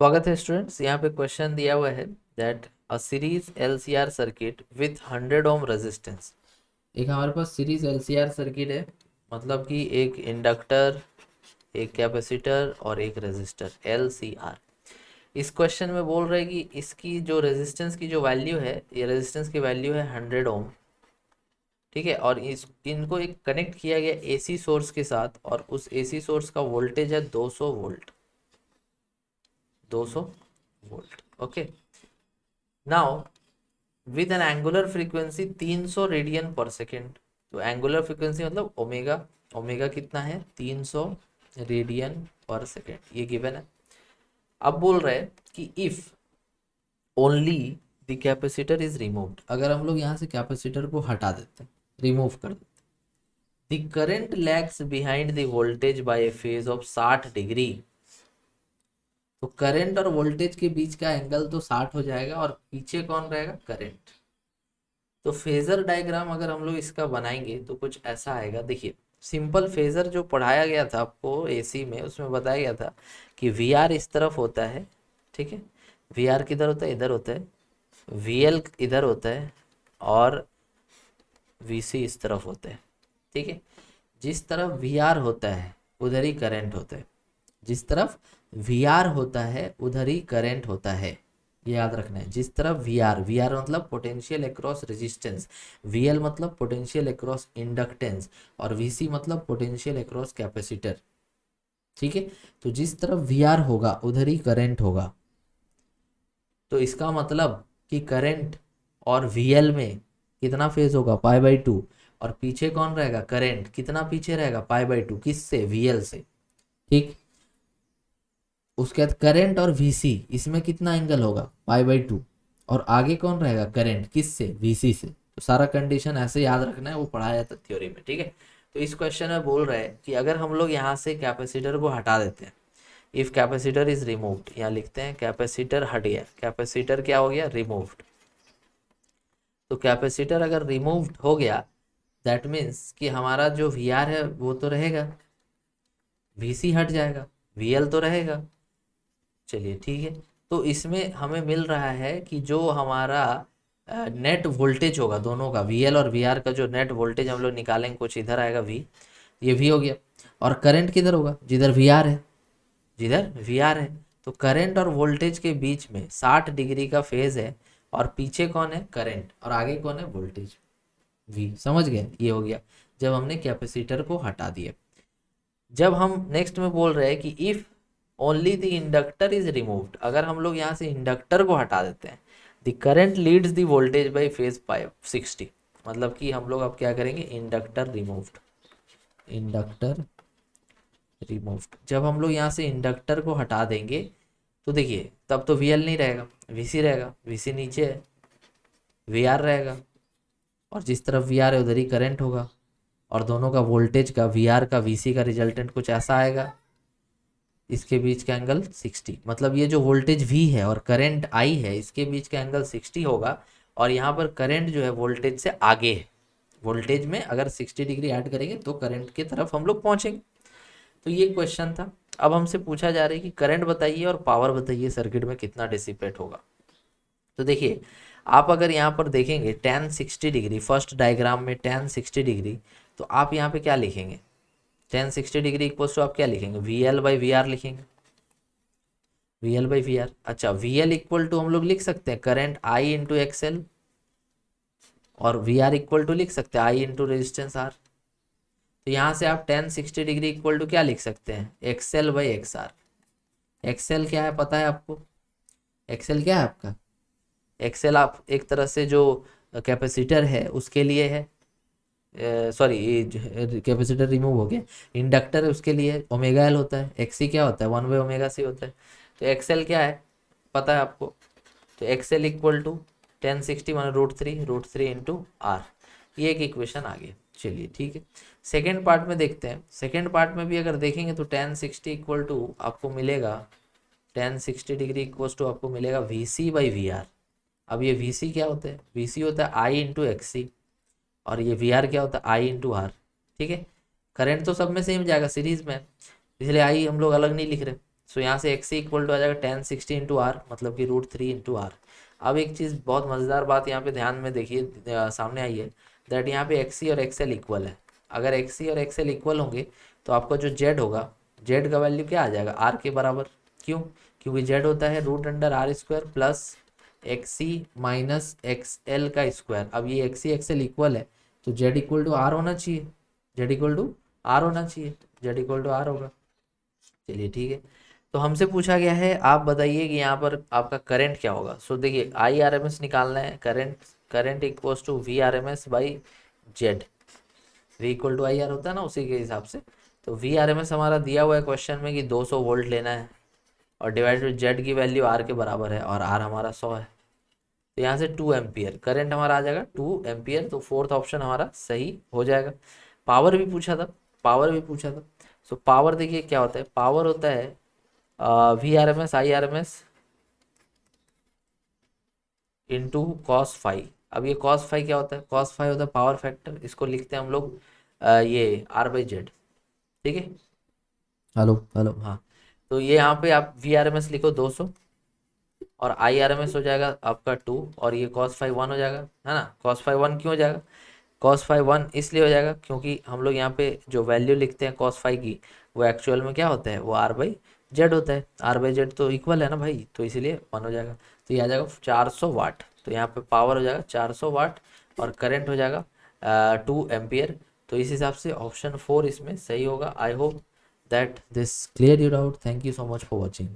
स्वागत है स्टूडेंट्स। यहाँ पे क्वेश्चन दिया हुआ है that a series LCR circuit with 100 ohm resistance. एक हमारे पास सीरीज एलसीआर सर्किट है, मतलब कि एक इंडक्टर, एक कैपेसिटर और एक रेजिस्टर एलसीआर। इस क्वेश्चन में बोल रहे हैं कि इसकी जो रेजिस्टेंस की जो वैल्यू है, ये रेजिस्टेंस की वैल्यू है 100 ओम। ठीक है, और इनको एक कनेक्ट किया गया एसी सोर्स के साथ, और उस एसी सोर्स का वोल्टेज है 200 volt. 200 volt, okay. Now with N angular frequency 300 radian पर सेकेंड। तो एंगुलर फ्रीक्वेंसी मतलब ओमेगा, ओमेगा कितना है 300 रेडियन पर सेकेंड, ये गिवन है। अब बोल रहे हैं कि if only the capacitor is removed, अगर हम लोग यहाँ से कैपेसिटर को हटा देते हैं, रिमूव कर देते, the current lags behind the voltage by a phase of 60 degree. तो करंट और वोल्टेज के बीच का एंगल तो 60 हो जाएगा, और पीछे कौन रहेगा, करंट। तो फेजर डायग्राम अगर हम लोग इसका बनाएंगे तो कुछ ऐसा आएगा। देखिए, सिंपल फेजर जो पढ़ाया गया था आपको एसी में, उसमें बताया गया था कि वी आर इस तरफ होता है, ठीक है, वी आर किधर होता है, इधर होता है, वी एल इधर होता है, और वी सी इस तरफ होता है। ठीक है, जिस तरफ वी आर होता है उधर ही करंट होता है, जिस तरफ वी आर होता है उधर ही करंट होता है, ये याद रखना है। जिस तरफ वी आर मतलब potential across resistance, V L मतलब पोटेंशियल अक्रॉस इंडक्टेंस, और वी सी मतलब पोटेंशियल अक्रॉस कैपेसिटर। ठीक है, तो जिस तरफ वी आर होगा उधर ही करंट होगा। तो इसका मतलब कि करंट और वी एल में कितना फेज होगा, पाई बाई टू, और पीछे कौन रहेगा, करंट कितना पीछे रहेगा, पाई बाई टू, किससे, वी एल से। ठीक, उसके बाद करंट और वीसी इसमें कितना एंगल होगा, पाई बाई टू, और आगे कौन रहेगा, करंट किससे, वीसी से। तो सारा कंडीशन ऐसे याद रखना है, वो पढ़ाया जाता है थ्योरी में। ठीक है, तो इस क्वेश्चन में बोल रहे हैं कि अगर हम लोग यहाँ से कैपेसिटर को हटा देते हैं, इफ कैपेसिटर इज रिमूव्ड, यहाँ लिखते हैं कैपेसिटर हट गया, कैपेसिटर क्या हो गया, रिमूव्ड। तो कैपेसिटर अगर रिमूव्ड हो गया, दैट मीन्स कि हमारा जो वी आर है वो तो रहेगा, वी सी हट जाएगा, वी एल तो रहेगा। चलिए ठीक है, तो इसमें हमें मिल रहा है कि जो हमारा नेट वोल्टेज होगा दोनों का, वी एल और वी आर का जो नेट वोल्टेज हम लोग निकालेंगे, कुछ इधर आएगा वी, ये वी हो गया। और करंट किधर होगा, जिधर वी आर है, जिधर वी आर है। तो करंट और वोल्टेज के बीच में 60 डिग्री का फेज है, और पीछे कौन है, करंट, और आगे कौन है, वोल्टेज, वी। समझ गए, ये हो गया जब हमने कैपेसिटर को हटा दिया। जब हम नेक्स्ट में बोल रहे हैं कि if only the inductor is removed, अगर हम लोग यहाँ से इंडक्टर को हटा देते हैं, the current leads the voltage bye phase 60। मतलब कि हम लोग अब क्या करेंगे, इंडक्टर रिमूव्ड, इंडक्टर रिमूव्ड। जब हम लोग यहाँ से इंडक्टर को हटा देंगे तो देखिए, तब तो वी एल नहीं रहेगा, वी सी रहेगा, वी सी नीचे है, वी आर रहेगा, और जिस तरफ वी आर है उधर ही करंट होगा, और दोनों का वोल्टेज का, वी आर का वी सी का रिजल्टेंट कुछ ऐसा आएगा, इसके बीच का एंगल 60। मतलब ये जो वोल्टेज V है और करंट I है, इसके बीच का एंगल 60 होगा, और यहाँ पर करंट जो है वोल्टेज से आगे है। वोल्टेज में अगर 60 डिग्री ऐड करेंगे तो करंट की तरफ हम लोग पहुँचेंगे। तो ये क्वेश्चन था। अब हमसे पूछा जा रहा है कि करंट बताइए और पावर बताइए सर्किट में कितना डिसिपेट होगा। तो देखिए, आप अगर यहाँ पर देखेंगे tan 60 डिग्री, फर्स्ट डायग्राम में tan 60 डिग्री, तो आप यहाँ पे क्या लिखेंगे, tan 60 डिग्री इक्वल्स टू आप क्या लिखेंगे, V L by V R लिखेंगे, V L by V R. अच्छा, वी एल इक्वल टू हम लोग लिख सकते हैं करंट आई इंटू एक्सएल, और वी आर इक्वल टू लिख सकते हैं आई इंटू रेजिस्टेंस आर। तो यहाँ से आप tan 60 डिग्री इक्वल टू क्या लिख सकते हैं, XL by X R. XL क्या है पता है आपको, एक्सएल क्या है आपका, एक्सएल आप एक तरह से जो कैपेसिटर है उसके लिए है, सॉरी कैपेसिटर रिमूव हो गया, इंडक्टर है उसके लिए ओमेगा एल होता है, एक्सी क्या होता है, 1/ओमेगा सी होता है। तो एक्सएल क्या है पता है आपको, तो एक्सएल इक्वल टू tan 60 माना √3 इंटू आर। ये एक इक्वेशन आ गई। चलिए ठीक है, सेकेंड पार्ट में देखते हैं। सेकेंड पार्ट में भी अगर देखेंगे तो tan 60 इक्वल टू आपको मिलेगा, tan 60 डिग्री इक्वल टू आपको मिलेगा V C by V R. अब ये वी सी क्या होता है, वी सी होता है आई इंटू एक्स सी, और ये वी आर क्या होता है, आई इंटू आर। ठीक है, करंट तो सब में सेम जाएगा सीरीज में, इसलिए आई हम लोग अलग नहीं लिख रहे। सो यहाँ से एक्स सी इक्वल टू आ जाएगा 1060 इंटू आर, मतलब कि √3 इंटू आर। अब एक चीज़ बहुत मज़ेदार बात यहाँ पे ध्यान में देखिए, सामने आई है दैट यहाँ पे एक्स सी और एक्सएल इक्वल है। अगर एक्स सी और एक्सएल इक्वल होंगे तो आपका जो जेड होगा, जेड का वैल्यू क्या आ जाएगा, आर के बराबर। क्यों? क्योंकि जेड होता है √r² प्लस एक्स सी माइनस एक्स एल का स्क्वायर। अब ये एक्स सी एक्सएल इक्वल है तो जेड इक्वल टू आर होना चाहिए, जेड इक्वल टू आर होना चाहिए, जेड इक्वल टू आर होगा। चलिए ठीक है। तो हमसे पूछा गया है आप बताइए कि यहाँ पर आपका करंट क्या होगा। सो देखिए आई आर एम एस निकालना है, current, current equals to V R M S by Z, V equal to I R होता है ना, उसी के हिसाब से। तो वी आर एम एस हमारा दिया हुआ है क्वेश्चन में कि 200 वोल्ट लेना है और डिवाइडेड जेड की वैल्यू आर के बराबर है और आर हमारा 100 है। तो यहाँ से 2 एम्पियर करंट हमारा आ जाएगा, 2 एम्पियर। तो फोर्थ ऑप्शन हमारा सही हो जाएगा। पावर भी पूछा था, पावर भी पूछा था। सो पावर देखिए क्या होता है, पावर होता है V R M S I R M S into cos phi. अब ये कॉस फाई क्या होता है, कॉस फाई होता है पावर फैक्टर, इसको लिखते हैं हम लोग ये आर बाई जेड। ठीक है, हेलो हेलो, हाँ। तो ये यहाँ पे आप वी आर एम एस लिखो 200 और आई आर एम एस हो जाएगा आपका 2 और ये कॉस फाई 1 हो जाएगा, है ना। कॉस फाई 1 क्यों हो जाएगा, कॉस फाई 1 इसलिए हो जाएगा क्योंकि हम लोग यहाँ पे जो वैल्यू लिखते हैं कॉस फाई की, वो एक्चुअल में क्या होता है, वो आर बाई जेड होता है। आर बाई जेड तो इक्वल है ना भाई, तो इसीलिए 1 हो जाएगा। तो ये आ जाएगा 400 वाट। तो यहाँ पे पावर हो जाएगा 400 वाट और करंट हो जाएगा 2 एम्पियर। तो इस हिसाब से ऑप्शन 4 इसमें सही होगा। I hope that this clear you out. Thank you so much for watching.